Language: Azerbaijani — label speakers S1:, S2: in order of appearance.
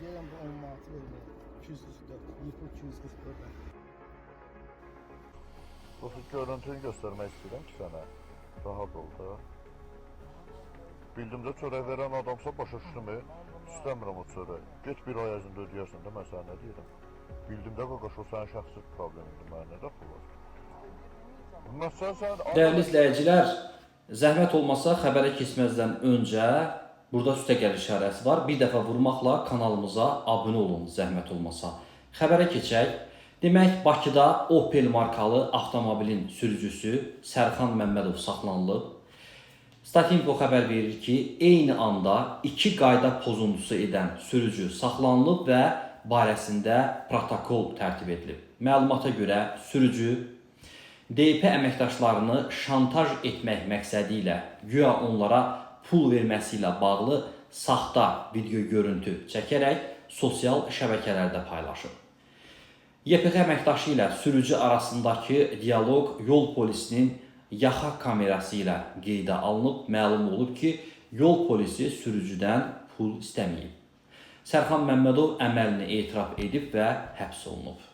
S1: Deyirəm bu 10 manat vermək. 244, 244.
S2: Bu görüntünü göstərmək istəyirəm ki sənə. Rahat ol da. Bildimcə çörək verən adamsa başa düşdümü? İstəmirəm o çörək. Get bir ay ərzində ödəyərsən də mən sənə nə deyirəm? Bildimdə qaqaş o sənin şəxsi problemindir, mənə nə dəxli var?
S3: Dəyərli izləyicilər, zəhmət olmasa xəbərə keçməzdən öncə burada üstə gəl işarəsi var. Bir dəfə vurmaqla kanalımıza abunə olun, zəhmət olmasa. Xəbərə keçək. Demək, Bakıda Opel markalı avtomobilin sürücüsü Sərxan Məmmədov saxlanılıb. Statinfo xəbər verir ki, eyni anda 2 qayda pozuntusu edən sürücü saxlanılıb və barəsində protokol tərtib edilib. Məlumata görə sürücü DP əməkdaşlarını şantaj etmək məqsədi ilə güya onlara pul verməsi ilə bağlı saxta video görüntü çəkərək sosial şəbəkələrdə paylaşıb. YPX əməkdaşı ilə sürücü arasındakı dialoq yol polisinin yaxa kamerası ilə qeydə alınıb. Məlum olub ki, yol polisi sürücüdən pul istəməyib. Sərxan Məmmədov əməlini etiraf edib və həbs olunub.